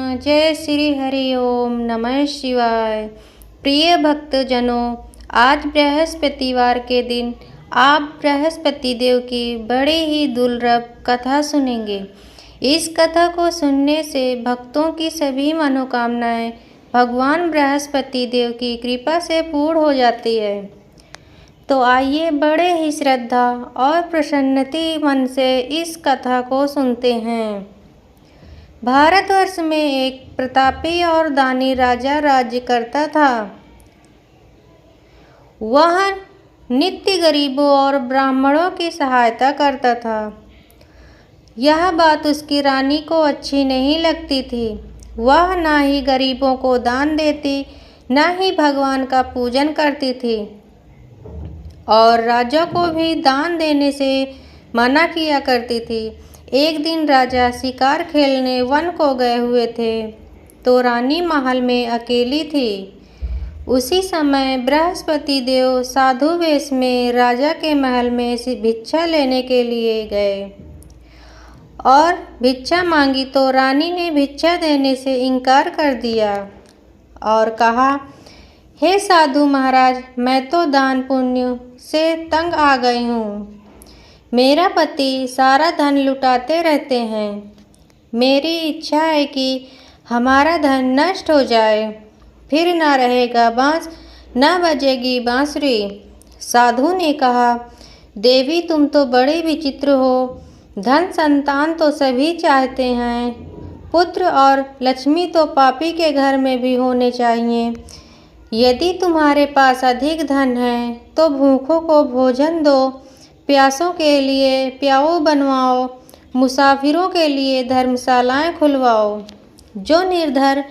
जय श्री हरि ओम नमः शिवाय। प्रिय भक्तजनों, आज बृहस्पतिवार के दिन आप बृहस्पति देव की बड़ी ही दुर्लभ कथा सुनेंगे। इस कथा को सुनने से भक्तों की सभी मनोकामनाएं भगवान बृहस्पति देव की कृपा से पूर्ण हो जाती है। तो आइए बड़े ही श्रद्धा और प्रसन्नति मन से इस कथा को सुनते हैं। भारतवर्ष में एक प्रतापी और दानी राजा राज्य करता था। वह नित्य गरीबों और ब्राह्मणों की सहायता करता था। यह बात उसकी रानी को अच्छी नहीं लगती थी। वह ना ही गरीबों को दान देती, ना ही भगवान का पूजन करती थी और राजा को भी दान देने से मना किया करती थी। एक दिन राजा शिकार खेलने वन को गए हुए थे, तो रानी महल में अकेली थी। उसी समय बृहस्पति देव साधु वेश में राजा के महल में भिक्षा लेने के लिए गए और भिक्षा मांगी, तो रानी ने भिक्षा देने से इनकार कर दिया और कहा, हे साधु महाराज, मैं तो दान पुण्य से तंग आ गई हूँ। मेरा पति सारा धन लुटाते रहते हैं। मेरी इच्छा है कि हमारा धन नष्ट हो जाए, फिर ना रहेगा बांस, ना बजेगी बांसुरी। साधु ने कहा, देवी तुम तो बड़ी विचित्र हो। धन संतान तो सभी चाहते हैं, पुत्र और लक्ष्मी तो पापी के घर में भी होने चाहिए। यदि तुम्हारे पास अधिक धन है तो भूखों को भोजन दो, प्यासों के लिए प्याऊ बनवाओ, मुसाफिरों के लिए धर्मशालाएं खुलवाओ। जो निर्धर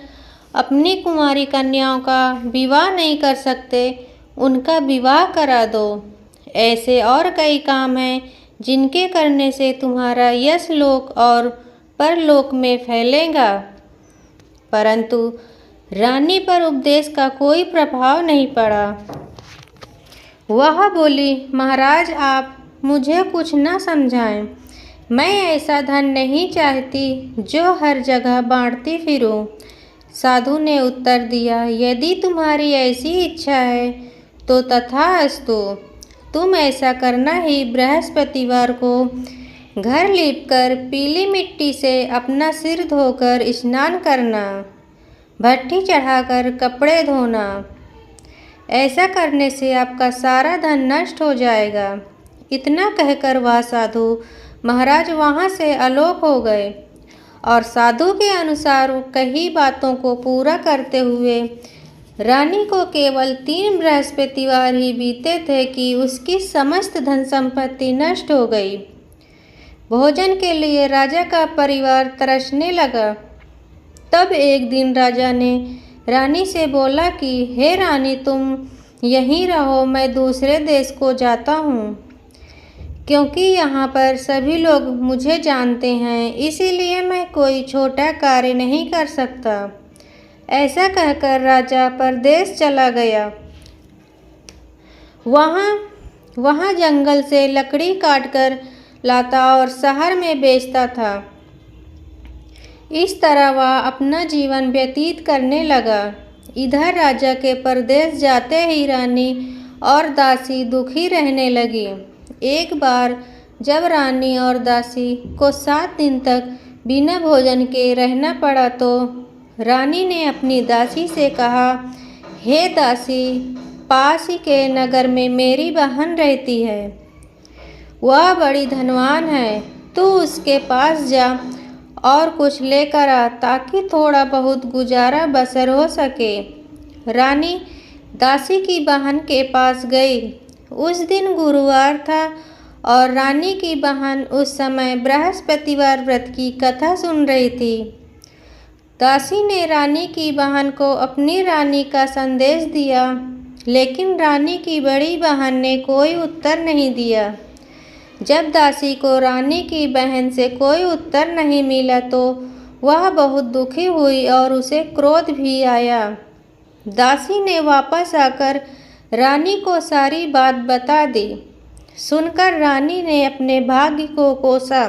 अपनी कुंवारी कन्याओं का विवाह नहीं कर सकते, उनका विवाह करा दो। ऐसे और कई काम हैं जिनके करने से तुम्हारा यश लोक और परलोक में फैलेगा। परंतु रानी पर उपदेश का कोई प्रभाव नहीं पड़ा। वह बोली, महाराज आप मुझे कुछ न समझाएं। मैं ऐसा धन नहीं चाहती जो हर जगह बांटती फिरूं। साधु ने उत्तर दिया, यदि तुम्हारी ऐसी इच्छा है तो तथास्तु। तुम ऐसा करना ही बृहस्पतिवार को घर लीपकर पीली मिट्टी से अपना सिर धोकर स्नान करना, भट्ठी चढ़ाकर कपड़े धोना। ऐसा करने से आपका सारा धन नष्ट हो जाएगा। इतना कहकर वह साधु महाराज वहाँ से आलोक हो गए और साधु के अनुसार कई बातों को पूरा करते हुए रानी को केवल 3 बृहस्पतिवार ही बीते थे कि उसकी समस्त धन संपत्ति नष्ट हो गई। भोजन के लिए राजा का परिवार तरसने लगा। तब एक दिन राजा ने रानी से बोला कि हे रानी, तुम यहीं रहो, मैं दूसरे देश को जाता हूँ, क्योंकि यहाँ पर सभी लोग मुझे जानते हैं, इसीलिए मैं कोई छोटा कार्य नहीं कर सकता। ऐसा कहकर राजा परदेश चला गया। वहाँ जंगल से लकड़ी काटकर लाता और शहर में बेचता था। इस तरह वह अपना जीवन व्यतीत करने लगा। इधर राजा के परदेश जाते ही रानी और दासी दुखी रहने लगी। एक बार जब रानी और दासी को 7 दिन तक बिना भोजन के रहना पड़ा, तो रानी ने अपनी दासी से कहा, हे दासी, पास ही के नगर में मेरी बहन रहती है। वह बड़ी धनवान है, तू उसके पास जा और कुछ लेकर आ, ताकि थोड़ा बहुत गुजारा बसर हो सके। रानी दासी की बहन के पास गई। उस दिन गुरुवार था और रानी की बहन उस समय बृहस्पतिवार व्रत की कथा सुन रही थी। दासी ने रानी की बहन को अपनी रानी का संदेश दिया, लेकिन रानी की बड़ी बहन ने कोई उत्तर नहीं दिया। जब दासी को रानी की बहन से कोई उत्तर नहीं मिला, तो वह बहुत दुखी हुई और उसे क्रोध भी आया। दासी ने वापस आकर रानी को सारी बात बता दी। सुनकर रानी ने अपने भाग्य को कोसा।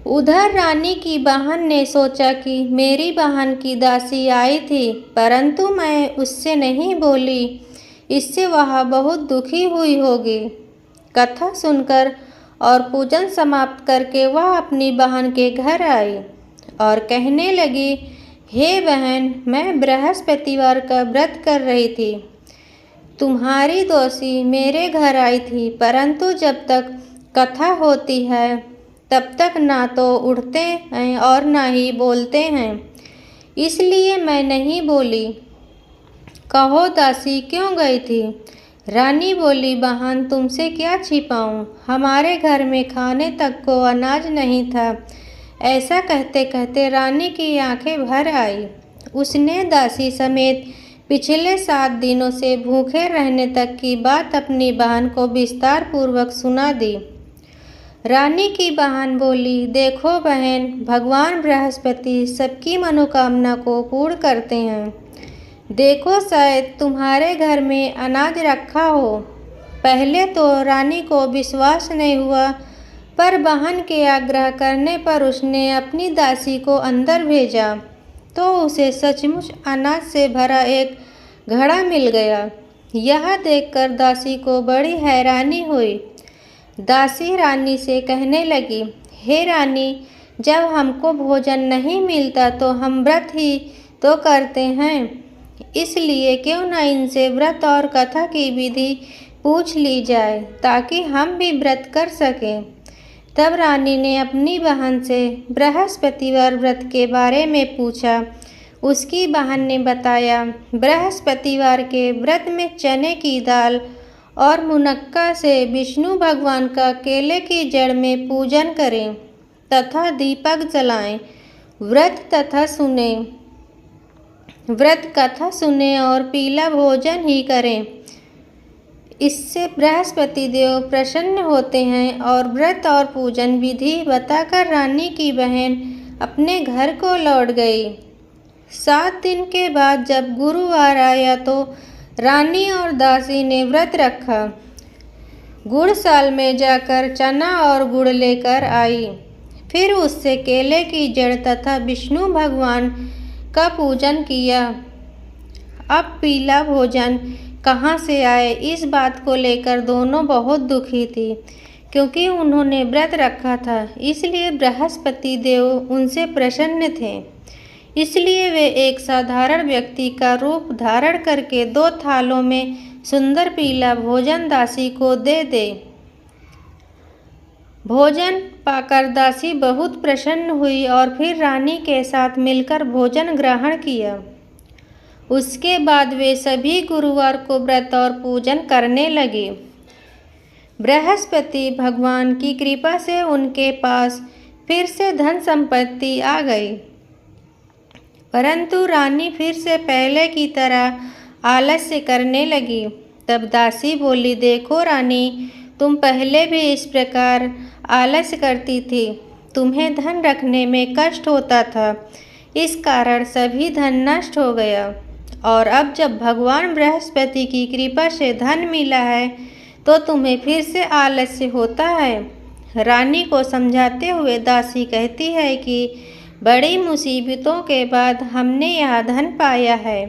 उधर रानी की बहन ने सोचा कि मेरी बहन की दासी आई थी, परंतु मैं उससे नहीं बोली, इससे वह बहुत दुखी हुई होगी। कथा सुनकर और पूजन समाप्त करके वह अपनी बहन के घर आई और कहने लगी, हे बहन, मैं बृहस्पतिवार का व्रत कर रही थी। तुम्हारी दोषी मेरे घर आई थी, परंतु जब तक कथा होती है तब तक ना तो उठते हैं और ना ही बोलते हैं, इसलिए मैं नहीं बोली। कहो दासी क्यों गई थी? रानी बोली, बहन तुमसे क्या छिपाऊं, हमारे घर में खाने तक को अनाज नहीं था। ऐसा कहते कहते रानी की आंखें भर आई। उसने दासी समेत पिछले 7 दिनों से भूखे रहने तक की बात अपनी बहन को विस्तार पूर्वक सुना दी। रानी की बहन बोली, देखो बहन, भगवान बृहस्पति सबकी मनोकामना को पूर्ण करते हैं। देखो शायद तुम्हारे घर में अनाज रखा हो। पहले तो रानी को विश्वास नहीं हुआ, पर बहन के आग्रह करने पर उसने अपनी दासी को अंदर भेजा तो उसे सचमुच अनाज से भरा एक घड़ा मिल गया। यह देखकर दासी को बड़ी हैरानी हुई। दासी रानी से कहने लगी, हे रानी, जब हमको भोजन नहीं मिलता तो हम व्रत ही तो करते हैं, इसलिए क्यों न इनसे व्रत और कथा की विधि पूछ ली जाए ताकि हम भी व्रत कर सकें। तब रानी ने अपनी बहन से बृहस्पतिवार व्रत के बारे में पूछा। उसकी बहन ने बताया, बृहस्पतिवार के व्रत में चने की दाल और मुनक्का से विष्णु भगवान का केले की जड़ में पूजन करें तथा दीपक जलाएं। व्रत कथा सुने और पीला भोजन ही करें। इससे बृहस्पति देव प्रसन्न होते हैं। और व्रत और पूजन विधि बताकर रानी की बहन अपने घर को लौट गई। 7 दिन के बाद जब गुरुवार आया तो रानी और दासी ने व्रत रखा। गुड़साल में जाकर चना और गुड़ लेकर आई। फिर उससे केले की जड़ तथा विष्णु भगवान का पूजन किया। अब पीला भोजन कहाँ से आए, इस बात को लेकर दोनों बहुत दुखी थी, क्योंकि उन्होंने व्रत रखा था, इसलिए बृहस्पति देव उनसे प्रसन्न थे। इसलिए वे एक साधारण व्यक्ति का रूप धारण करके 2 थालों में सुंदर पीला भोजन दासी को दे दे। भोजन पाकर दासी बहुत प्रसन्न हुई और फिर रानी के साथ मिलकर भोजन ग्रहण किया। उसके बाद वे सभी गुरुवार को व्रत और पूजन करने लगे। बृहस्पति भगवान की कृपा से उनके पास फिर से धन संपत्ति आ गई, परंतु रानी फिर से पहले की तरह आलस्य करने लगी। तब दासी बोली, देखो रानी, तुम पहले भी इस प्रकार आलस्य करती थी। तुम्हें धन रखने में कष्ट होता था, इस कारण सभी धन नष्ट हो गया। और अब जब भगवान बृहस्पति की कृपा से धन मिला है तो तुम्हें फिर से आलस्य होता है। रानी को समझाते हुए दासी कहती है कि बड़ी मुसीबतों के बाद हमने यह धन पाया है,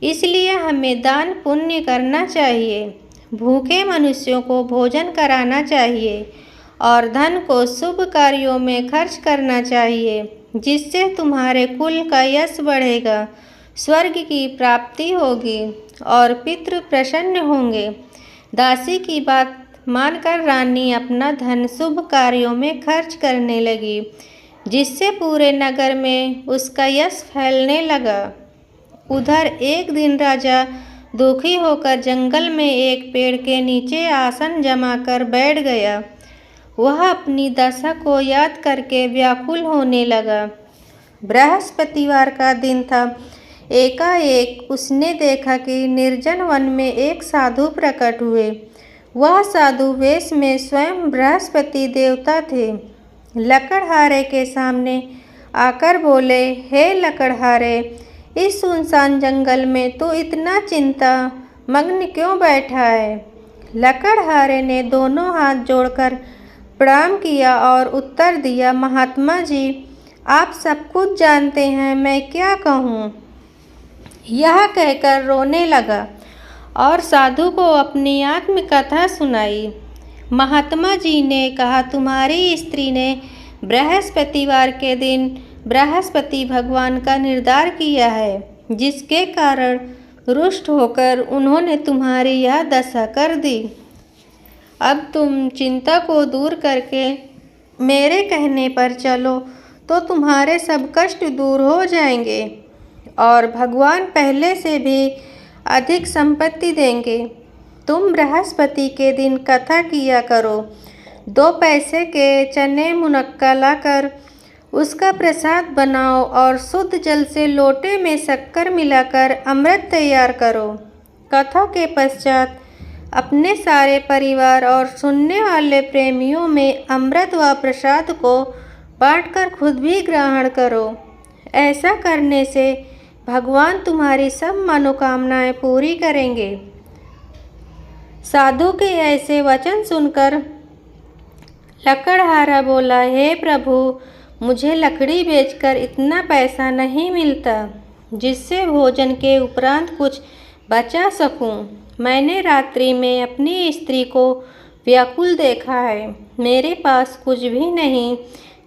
इसलिए हमें दान पुण्य करना चाहिए, भूखे मनुष्यों को भोजन कराना चाहिए और धन को शुभ कार्यों में खर्च करना चाहिए, जिससे तुम्हारे कुल का यश बढ़ेगा, स्वर्ग की प्राप्ति होगी और पितृ प्रसन्न होंगे। दासी की बात मानकर रानी अपना धन शुभ कार्यों में खर्च करने लगी, जिससे पूरे नगर में उसका यश फैलने लगा। उधर एक दिन राजा दुखी होकर जंगल में एक पेड़ के नीचे आसन जमाकर बैठ गया। वह अपनी दशा को याद करके व्याकुल होने लगा। बृहस्पतिवार का दिन था। एकाएक उसने देखा कि निर्जन वन में एक साधु प्रकट हुए। वह साधु वेश में स्वयं बृहस्पति देवता थे। लकड़हारे के सामने आकर बोले, हे लकड़हारे, इस सुनसान जंगल में तू इतना चिंता मग्न क्यों बैठा है? लकड़हारे ने दोनों हाथ जोड़कर प्रणाम किया और उत्तर दिया, महात्मा जी, आप सब कुछ जानते हैं, मैं क्या कहूँ। यह कहकर रोने लगा और साधु को अपनी आत्मकथा सुनाई। महात्मा जी ने कहा, तुम्हारी स्त्री ने बृहस्पतिवार के दिन बृहस्पति भगवान का निर्धार किया है, जिसके कारण रुष्ट होकर उन्होंने तुम्हारी यह दशा कर दी। अब तुम चिंता को दूर करके मेरे कहने पर चलो तो तुम्हारे सब कष्ट दूर हो जाएंगे और भगवान पहले से भी अधिक संपत्ति देंगे। तुम बृहस्पति के दिन कथा किया करो। 2 पैसे के चने मुनक्का लाकर उसका प्रसाद बनाओ और शुद्ध जल से लोटे में शक्कर मिलाकर अमृत तैयार करो। कथा के पश्चात अपने सारे परिवार और सुनने वाले प्रेमियों में अमृत व प्रसाद को बांटकर खुद भी ग्रहण करो। ऐसा करने से भगवान तुम्हारी सब मनोकामनाएं पूरी करेंगे। साधु के ऐसे वचन सुनकर लकड़हारा बोला, हे प्रभु, मुझे लकड़ी बेचकर इतना पैसा नहीं मिलता जिससे भोजन के उपरांत कुछ बचा सकूं। मैंने रात्रि में अपनी स्त्री को व्याकुल देखा है। मेरे पास कुछ भी नहीं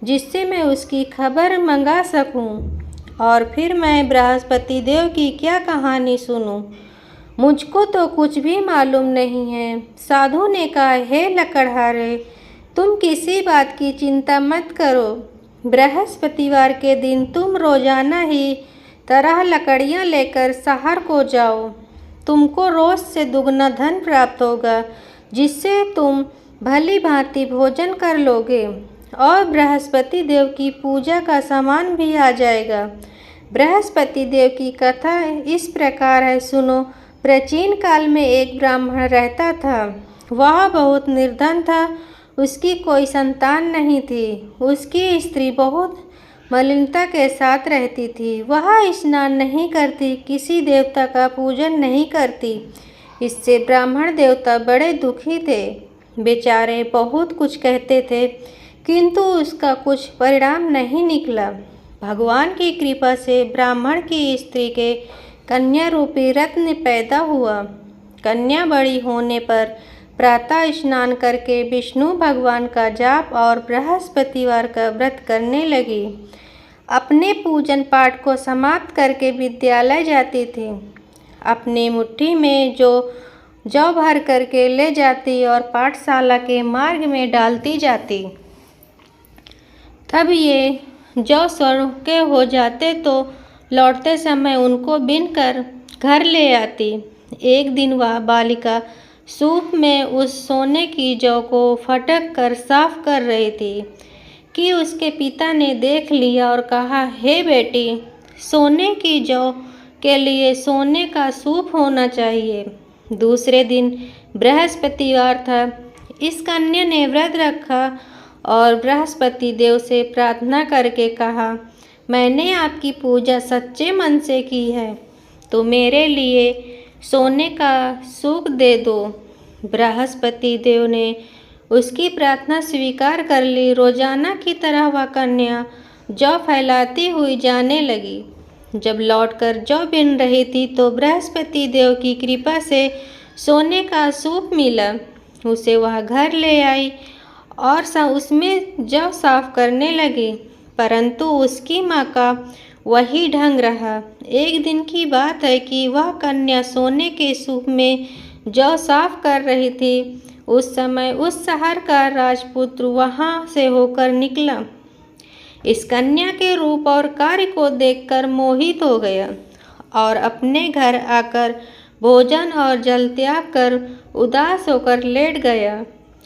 जिससे मैं उसकी खबर मंगा सकूं, और फिर मैं बृहस्पति देव की क्या कहानी सुनूं। मुझको तो कुछ भी मालूम नहीं है। साधु ने कहा, हे लकड़हारे, तुम किसी बात की चिंता मत करो। बृहस्पतिवार के दिन तुम रोजाना ही तरह लकड़ियां लेकर शहर को जाओ। तुमको रोज से दुगना धन प्राप्त होगा, जिससे तुम भली भांति भोजन कर लोगे और बृहस्पति देव की पूजा का सामान भी आ जाएगा। बृहस्पति देव की कथा इस प्रकार है, सुनो। प्राचीन काल में एक ब्राह्मण रहता था। वह बहुत निर्धन था। उसकी कोई संतान नहीं थी। उसकी स्त्री बहुत मलिनता के साथ रहती थी। वह स्नान नहीं करती, किसी देवता का पूजन नहीं करती। इससे ब्राह्मण देवता बड़े दुखी थे। बेचारे बहुत कुछ कहते थे, किंतु उसका कुछ परिणाम नहीं निकला। भगवान की कृपा से ब्राह्मण की स्त्री के कन्या रूपी रत्न पैदा हुआ। कन्या बड़ी होने पर प्रातः स्नान करके विष्णु भगवान का जाप और बृहस्पतिवार का व्रत करने लगी। अपने पूजन पाठ को समाप्त करके विद्यालय जाती थी। अपनी मुट्ठी में जो जौ भर करके ले जाती और पाठशाला के मार्ग में डालती जाती। तब ये जौ स्वर्ण के हो जाते तो लौटते समय उनको बीनकर घर ले आती। एक दिन वह बालिका सूप में उस सोने की जौ को फटक कर साफ कर रही थी कि उसके पिता ने देख लिया और कहा, हे बेटी, सोने की जौ के लिए सोने का सूप होना चाहिए। दूसरे दिन बृहस्पतिवार था। इस कन्या ने व्रत रखा और बृहस्पति देव से प्रार्थना करके कहा, मैंने आपकी पूजा सच्चे मन से की है, तो मेरे लिए सोने का सूप दे दो। बृहस्पति देव ने उसकी प्रार्थना स्वीकार कर ली। रोजाना की तरह वह कन्या जौ फैलाती हुई जाने लगी। जब लौटकर जौ बिन रही थी तो बृहस्पति देव की कृपा से सोने का सूप मिला। उसे वह घर ले आई और उसमें जौ साफ करने लगी, परंतु उसकी माँ का वही ढंग रहा। एक दिन की बात है कि वह कन्या सोने के सूप में जौ साफ कर रही थी। उस समय उस शहर का राजपुत्र वहाँ से होकर निकला। इस कन्या के रूप और कार्य को देखकर मोहित हो गया और अपने घर आकर भोजन और जल त्याग कर उदास होकर लेट गया।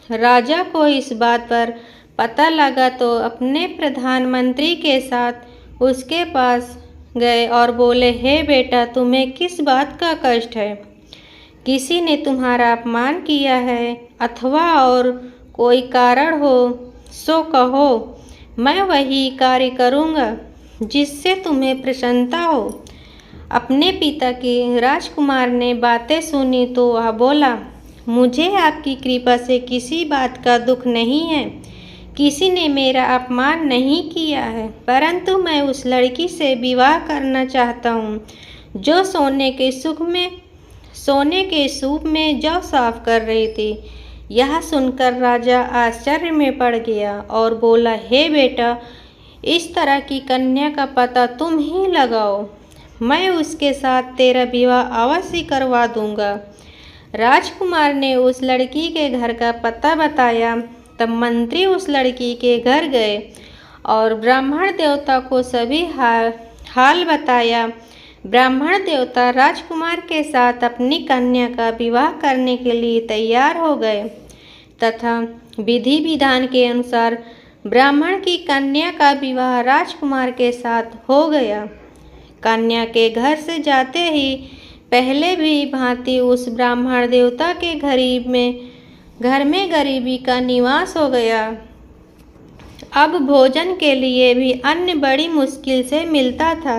राजा को इस बात पर पता लगा तो अपने प्रधानमंत्री के साथ उसके पास गए और बोले, हे बेटा, तुम्हें किस बात का कष्ट है? किसी ने तुम्हारा अपमान किया है अथवा और कोई कारण हो सो कहो, मैं वही कार्य करूँगा जिससे तुम्हें प्रसन्नता हो। अपने पिता की राजकुमार ने बातें सुनी तो वह बोला, मुझे आपकी कृपा से किसी बात का दुख नहीं है। किसी ने मेरा अपमान नहीं किया है, परंतु मैं उस लड़की से विवाह करना चाहता हूँ जो सोने के सूप में जौ साफ कर रही थी। यह सुनकर राजा आश्चर्य में पड़ गया और बोला, हे बेटा, इस तरह की कन्या का पता तुम ही लगाओ, मैं उसके साथ तेरा विवाह अवश्य करवा दूंगा। राजकुमार ने उस लड़की के घर का पता बताया। तब मंत्री उस लड़की के घर गए और ब्राह्मण देवता को सभी हाल बताया। ब्राह्मण देवता राजकुमार के साथ अपनी कन्या का विवाह करने के लिए तैयार हो गए तथा विधि विधान के अनुसार ब्राह्मण की कन्या का विवाह राजकुमार के साथ हो गया। कन्या के घर से जाते ही पहले भी भांति उस ब्राह्मण देवता के घर में गरीबी का निवास हो गया। अब भोजन के लिए भी अन्न बड़ी मुश्किल से मिलता था।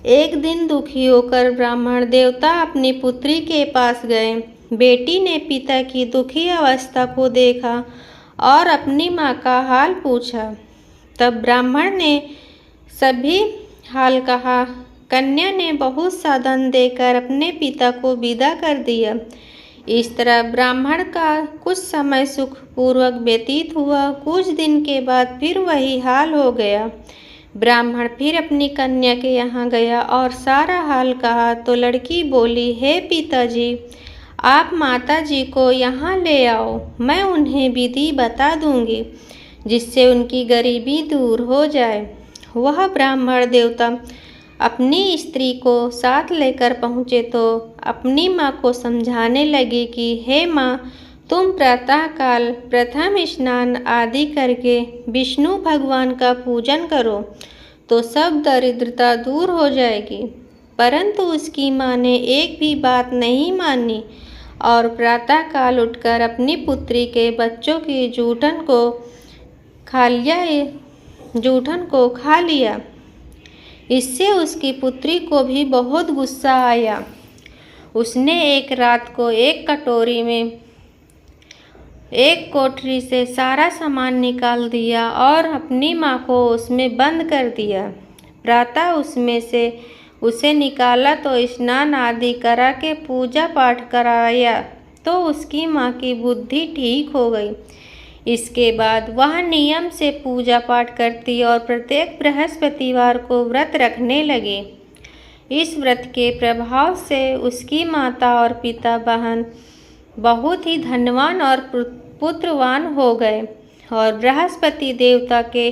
एक दिन दुखी होकर ब्राह्मण देवता अपनी पुत्री के पास गए। बेटी ने पिता की दुखी अवस्था को देखा और अपनी माँ का हाल पूछा। तब ब्राह्मण ने सभी हाल कहा। कन्या ने बहुत सा धन देकर अपने पिता को विदा कर दिया। इस तरह ब्राह्मण का कुछ समय सुखपूर्वक व्यतीत हुआ। कुछ दिन के बाद फिर वही हाल हो गया। ब्राह्मण फिर अपनी कन्या के यहाँ गया और सारा हाल कहा तो लड़की बोली, हे पिताजी, आप माताजी को यहाँ ले आओ, मैं उन्हें विधि बता दूंगी जिससे उनकी गरीबी दूर हो जाए। वह ब्राह्मण देवता अपनी स्त्री को साथ लेकर पहुँचे तो अपनी माँ को समझाने लगी कि हे माँ, तुम प्रातःकाल प्रथम स्नान आदि करके विष्णु भगवान का पूजन करो तो सब दरिद्रता दूर हो जाएगी। परंतु उसकी माँ ने एक भी बात नहीं मानी और प्रातःकाल उठकर अपनी पुत्री के बच्चों की जूठन को खा लिया। इससे उसकी पुत्री को भी बहुत गुस्सा आया। उसने एक रात को एक कोठरी से सारा सामान निकाल दिया और अपनी माँ को उसमें बंद कर दिया। प्रातः उसमें से उसे निकाला तो स्नान आदि करा के पूजा पाठ कराया तो उसकी माँ की बुद्धि ठीक हो गई। इसके बाद वह नियम से पूजा पाठ करती और प्रत्येक बृहस्पतिवार को व्रत रखने लगी। इस व्रत के प्रभाव से उसकी माता और पिता बहन बहुत ही धनवान और पुत्रवान हो गए और बृहस्पति देवता के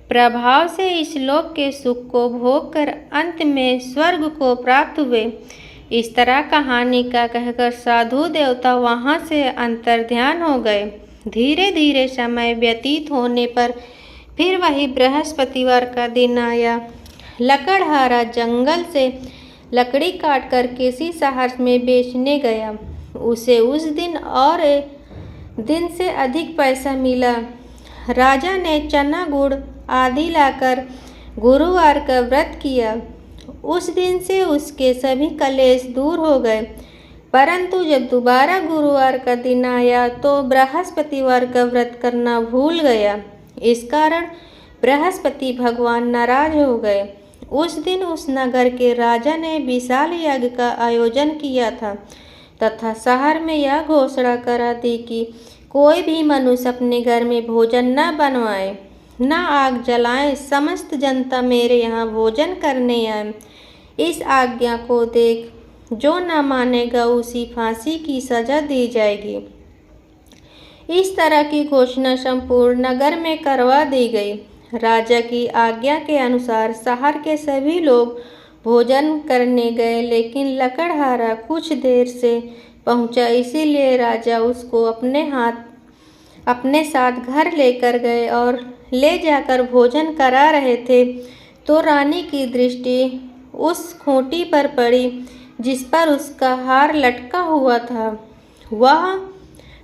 प्रभाव से इस लोक के सुख को भोग कर अंत में स्वर्ग को प्राप्त हुए। इस तरह कहानी का कहकर साधु देवता वहाँ से अंतर्ध्यान हो गए। धीरे धीरे समय व्यतीत होने पर फिर वही बृहस्पतिवार का दिन आया। लकड़हारा जंगल से लकड़ी काट कर किसी शहर में बेचने गया। उसे उस दिन से अधिक पैसा मिला। राजा ने चना गुड़ आदि लाकर गुरुवार का व्रत किया। उस दिन से उसके सभी कलेश दूर हो गए। परंतु जब दोबारा गुरुवार का दिन आया तो बृहस्पतिवार का व्रत करना भूल गया। इस कारण बृहस्पति भगवान नाराज हो गए। उस दिन उस नगर के राजा ने विशाल यज्ञ का आयोजन किया था तथा शहर में यह घोषणा करा दी कि कोई भी मनुष्य अपने घर में भोजन न बनवाए, न आग जलाए। समस्त जनता मेरे यहाँ भोजन करने आए। इस आज्ञा को देख जो न मानेगा उसी फांसी की सजा दी जाएगी। इस तरह की घोषणा संपूर्ण नगर में करवा दी गई। राजा की आज्ञा के अनुसार शहर के सभी लोग भोजन करने गए, लेकिन लकड़हारा कुछ देर से पहुंचा, इसीलिए राजा उसको अपने साथ घर लेकर गए और ले जाकर भोजन करा रहे थे तो रानी की दृष्टि उस खूंटी पर पड़ी जिस पर उसका हार लटका हुआ था।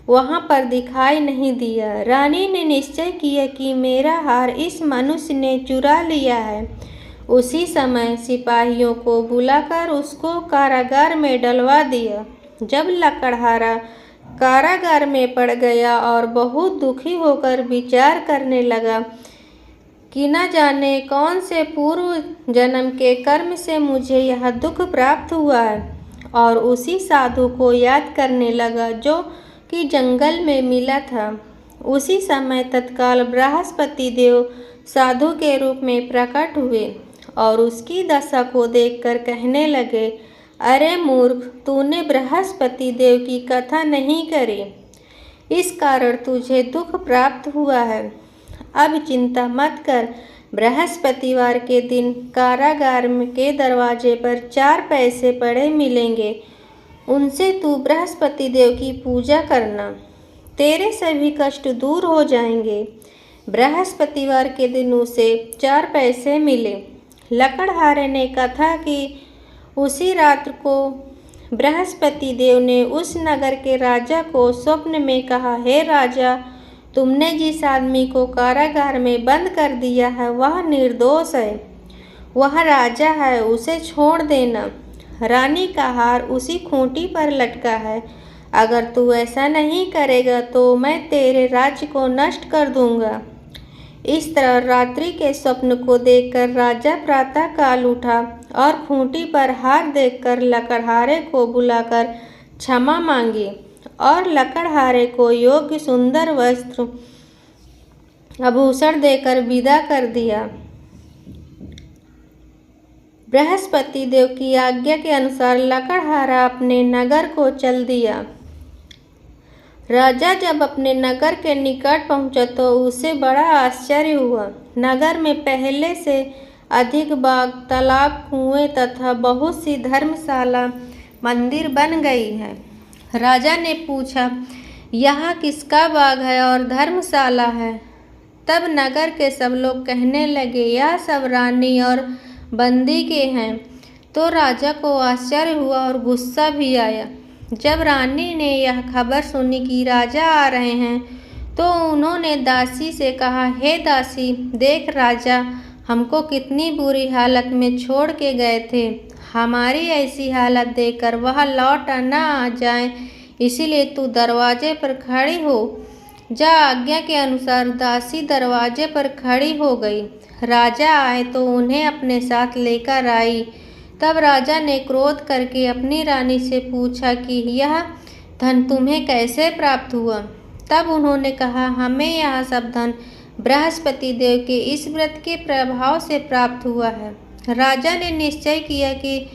वहाँ पर दिखाई नहीं दिया। रानी ने निश्चय किया कि मेरा हार इस मनुष्य ने चुरा लिया है। उसी समय सिपाहियों को बुलाकर उसको कारागार में डलवा दिया। जब लकड़हारा कारागार में पड़ गया और बहुत दुखी होकर विचार करने लगा कि न जाने कौन से पूर्व जन्म के कर्म से मुझे यह दुख प्राप्त हुआ है, और उसी साधु को याद करने लगा जो कि जंगल में मिला था। उसी समय तत्काल बृहस्पति देव साधु के रूप में प्रकट हुए और उसकी दशा को देखकर कहने लगे, अरे मूर्ख, तूने बृहस्पति देव की कथा नहीं करी, इस कारण तुझे दुख प्राप्त हुआ है। अब चिंता मत कर, बृहस्पतिवार के दिन कारागार के दरवाजे पर 4 पैसे पड़े मिलेंगे, उनसे तू बृहस्पति देव की पूजा करना, तेरे सभी कष्ट दूर हो जाएंगे। बृहस्पतिवार के दिन उसे 4 पैसे मिले। लकड़हारे ने कथा की उसी रात को बृहस्पति देव ने उस नगर के राजा को स्वप्न में कहा, हे राजा, तुमने जिस आदमी को कारागार में बंद कर दिया है वह निर्दोष है, वह राजा है, उसे छोड़ देना। रानी का हार उसी खूंटी पर लटका है, अगर तू ऐसा नहीं करेगा तो मैं तेरे राज्य को नष्ट कर दूंगा। इस तरह रात्रि के स्वप्न को देखकर राजा प्रातः काल उठा और खूंटी पर हार देखकर लकड़हारे को बुलाकर क्षमा मांगी और लकड़हारे को योग्य सुंदर वस्त्र आभूषण देकर विदा कर दिया। बृहस्पति देव की आज्ञा के अनुसार लकड़हारा अपने नगर को चल दिया। राजा जब अपने नगर के निकट पहुंचा तो उसे बड़ा आश्चर्य हुआ। नगर में पहले से अधिक बाग, तालाब, कुएं तथा बहुत सी धर्मशाला, मंदिर बन गई है। राजा ने पूछा, यह किसका बाग है और धर्मशाला है? तब नगर के सब लोग कहने लगे, यह सब रानी और बंदी के हैं। तो राजा को आश्चर्य हुआ और गुस्सा भी आया। जब रानी ने यह खबर सुनी कि राजा आ रहे हैं तो उन्होंने दासी से कहा, हे दासी, देख राजा हमको कितनी बुरी हालत में छोड़ के गए थे। हमारी ऐसी हालत देखकर वह लौट न आ जाए, इसीलिए तू दरवाजे पर खड़ी हो जा। आज्ञा के अनुसार दासी दरवाजे पर खड़ी हो गई। राजा आए तो उन्हें अपने साथ लेकर आई। तब राजा ने क्रोध करके अपनी रानी से पूछा कि यह धन तुम्हें कैसे प्राप्त हुआ? तब उन्होंने कहा, हमें यह सब धन बृहस्पति देव के इस व्रत के प्रभाव से प्राप्त हुआ है। राजा ने निश्चय किया कि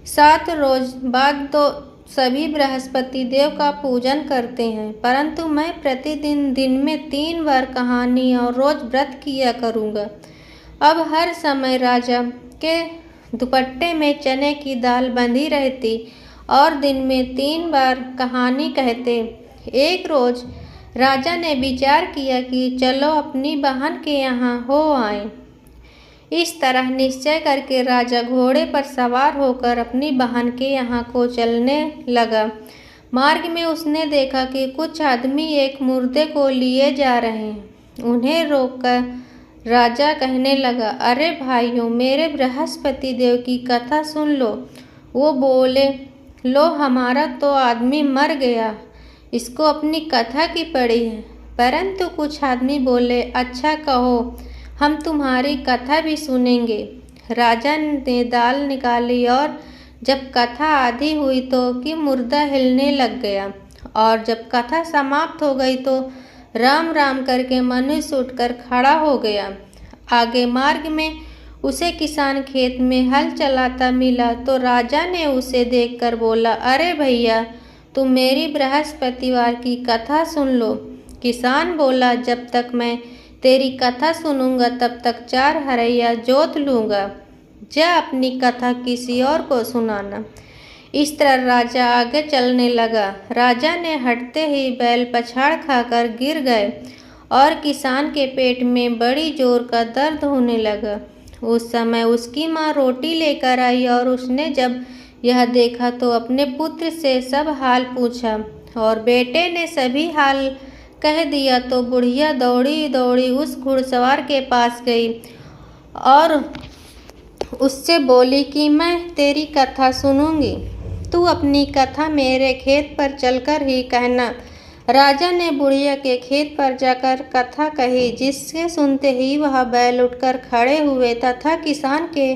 7 रोज बाद तो सभी बृहस्पति देव का पूजन करते हैं, परंतु मैं प्रतिदिन दिन में 3 बार कहानी और रोज व्रत किया करूँगा। अब हर समय राजा के दुपट्टे में चने की दाल बंधी रहती और दिन में 3 बार कहानी कहते। एक रोज राजा ने विचार किया कि चलो अपनी बहन के यहाँ हो आए। इस तरह निश्चय करके राजा घोड़े पर सवार होकर अपनी बहन के यहाँ को चलने लगा। मार्ग में उसने देखा कि कुछ आदमी एक मुर्दे को लिए जा रहे हैं। उन्हें रोककर राजा कहने लगा, अरे भाइयों, मेरे बृहस्पति देव की कथा सुन लो। वो बोले, लो हमारा तो आदमी मर गया, इसको अपनी कथा की पड़ी है। परंतु कुछ आदमी बोले, अच्छा कहो, हम तुम्हारी कथा भी सुनेंगे। राजा ने दाल निकाली और जब कथा आधी हुई तो कि मुर्दा हिलने लग गया, और जब कथा समाप्त हो गई तो राम राम करके मनुष्य उठकर खड़ा हो गया। आगे मार्ग में उसे किसान खेत में हल चलाता मिला तो राजा ने उसे देखकर बोला, अरे भैया, तुम मेरी बृहस्पतिवार की कथा सुन लो। किसान बोला, जब तक मैं तेरी कथा सुनूंगा तब तक 4 हरैया जोत लूँगा। जा अपनी कथा किसी और को सुनाना। इस तरह राजा आगे चलने लगा। राजा ने हटते ही बैल पछाड़ खाकर गिर गए और किसान के पेट में बड़ी जोर का दर्द होने लगा। उस समय उसकी माँ रोटी लेकर आई और उसने जब यह देखा तो अपने पुत्र से सब हाल पूछा और बेटे ने सभी हाल कह दिया। तो बुढ़िया दौड़ी दौड़ी उस घुड़सवार के पास गई और उससे बोली कि मैं तेरी कथा सुनूंगी, तू अपनी कथा मेरे खेत पर चलकर ही कहना। राजा ने बुढ़िया के खेत पर जाकर कथा कही, जिसके सुनते ही वह बैल उठकर खड़े हुए तथा किसान के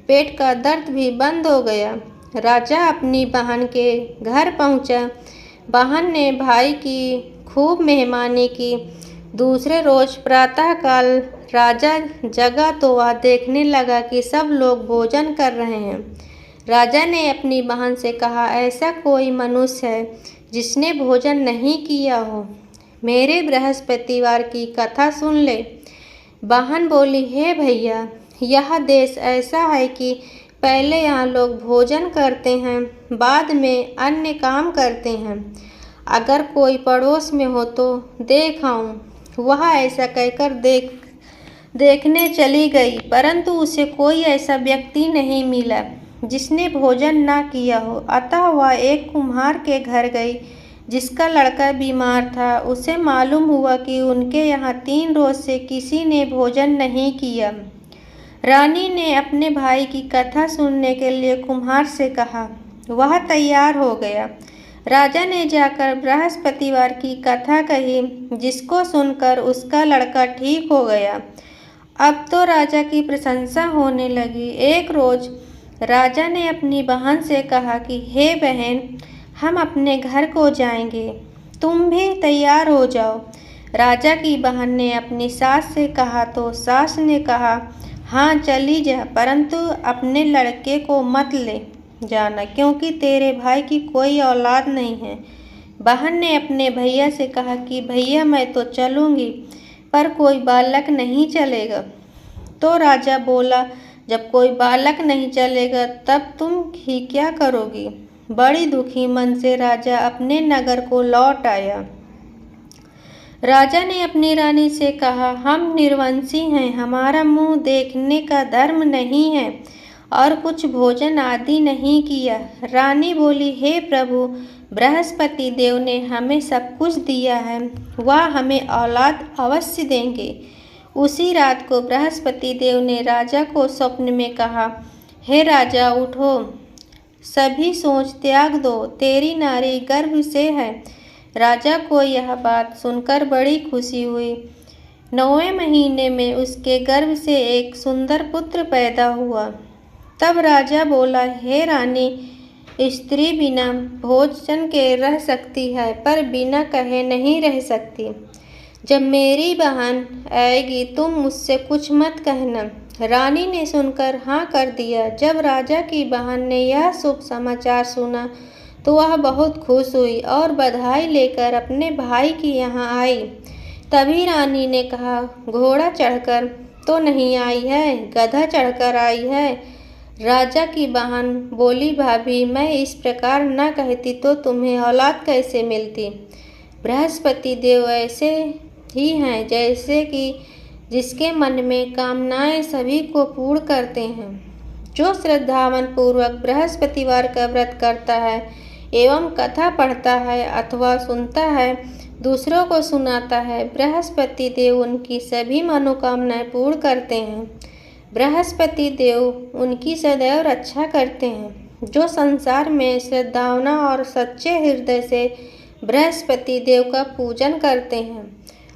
पेट का दर्द भी बंद हो गया। राजा अपनी बहन के घर पहुंचा। बहन ने भाई की खूब मेहमानी की। दूसरे रोज प्रातःकाल राजा जगा तो वह देखने लगा कि सब लोग भोजन कर रहे हैं। राजा ने अपनी बहन से कहा, ऐसा कोई मनुष्य है जिसने भोजन नहीं किया हो, मेरे बृहस्पतिवार की कथा सुन ले। बहन बोली, हे भैया, यह देश ऐसा है कि पहले यहाँ लोग भोजन करते हैं, बाद में अन्य काम करते हैं। अगर कोई पड़ोस में हो तो देख आऊं। वह ऐसा कहकर देखने चली गई, परंतु उसे कोई ऐसा व्यक्ति नहीं मिला जिसने भोजन ना किया हो। अतः वह एक कुम्हार के घर गई जिसका लड़का बीमार था। उसे मालूम हुआ कि उनके यहाँ 3 रोज से किसी ने भोजन नहीं किया। रानी ने अपने भाई की कथा सुनने के लिए कुम्हार से कहा। वह तैयार हो गया। राजा ने जाकर बृहस्पतिवार की कथा कही, जिसको सुनकर उसका लड़का ठीक हो गया। अब तो राजा की प्रशंसा होने लगी। एक रोज राजा ने अपनी बहन से कहा कि हे बहन, हम अपने घर को जाएंगे, तुम भी तैयार हो जाओ। राजा की बहन ने अपनी सास से कहा तो सास ने कहा, हाँ चली जा, परंतु अपने लड़के को मत ले जाना, क्योंकि तेरे भाई की कोई औलाद नहीं है। बहन ने अपने भैया से कहा कि भैया, मैं तो चलूँगी, पर कोई बालक नहीं चलेगा। तो राजा बोला, जब कोई बालक नहीं चलेगा तब तुम ही क्या करोगी। बड़ी दुखी मन से राजा अपने नगर को लौट आया। राजा ने अपनी रानी से कहा, हम निर्वंशी हैं, हमारा मुंह देखने का धर्म नहीं है और कुछ भोजन आदि नहीं किया। रानी बोली, हे प्रभु, बृहस्पति देव ने हमें सब कुछ दिया है, वह हमें औलाद अवश्य देंगे। उसी रात को बृहस्पति देव ने राजा को स्वप्न में कहा, हे राजा, उठो, सभी सोच त्याग दो, तेरी नारी गर्भ से है। राजा को यह बात सुनकर बड़ी खुशी हुई। 9वें महीने में उसके गर्भ से एक सुंदर पुत्र पैदा हुआ। तब राजा बोला, हे रानी, स्त्री बिना भोजन के रह सकती है, पर बिना कहे नहीं रह सकती। जब मेरी बहन आएगी तुम मुझसे कुछ मत कहना। रानी ने सुनकर हाँ कर दिया। जब राजा की बहन ने यह शुभ समाचार सुना तो वह बहुत खुश हुई और बधाई लेकर अपने भाई के यहाँ आई। तभी रानी ने कहा, घोड़ा चढ़कर तो नहीं आई है, गधा चढ़कर आई है। राजा की बहन बोली, भाभी, मैं इस प्रकार न कहती तो तुम्हें औलाद कैसे मिलती। बृहस्पति देव ऐसे ही हैं जैसे कि जिसके मन में कामनाएं सभी को पूर्ण करते हैं। जो श्रद्धावन पूर्वक बृहस्पतिवार का व्रत करता है एवं कथा पढ़ता है अथवा सुनता है, दूसरों को सुनाता है, बृहस्पति देव उनकी सभी मनोकामनाएं पूर्ण करते हैं। बृहस्पति देव उनकी सदैव रक्षा करते हैं। जो संसार में श्रद्धावना और सच्चे हृदय से बृहस्पति देव का पूजन करते हैं,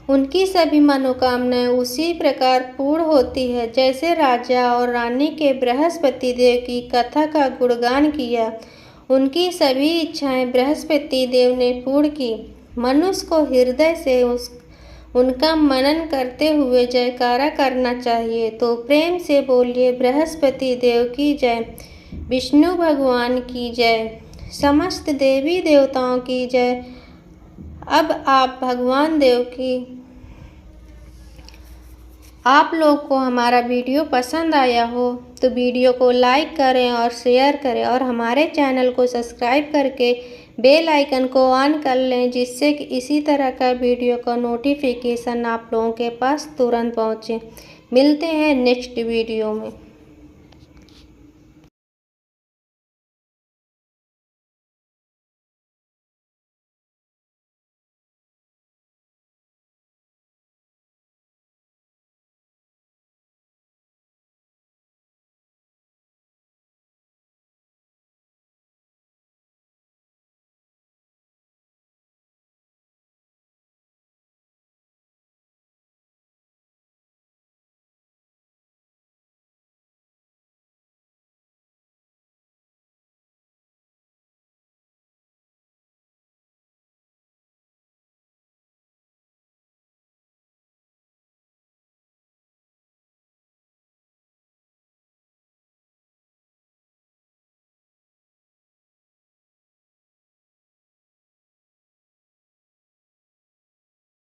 उनकी सभी मनोकामनाएं उसी प्रकार पूर्ण होती है जैसे राजा और रानी के बृहस्पति देव की कथा का गुणगान किया। उनकी सभी इच्छाएं बृहस्पति देव ने पूर्ण की। मनुष्य को हृदय से उनका मनन करते हुए जयकारा करना चाहिए। तो प्रेम से बोलिए, बृहस्पति देव की जय, विष्णु भगवान की जय, समस्त देवी देवताओं की जय। अब आप भगवान देव की आप लोग को हमारा वीडियो पसंद आया हो तो वीडियो को लाइक करें और शेयर करें और हमारे चैनल को सब्सक्राइब करके बेल आइकन को ऑन कर लें, जिससे कि इसी तरह का वीडियो का नोटिफिकेशन आप लोगों के पास तुरंत पहुँचे। मिलते हैं नेक्स्ट वीडियो में।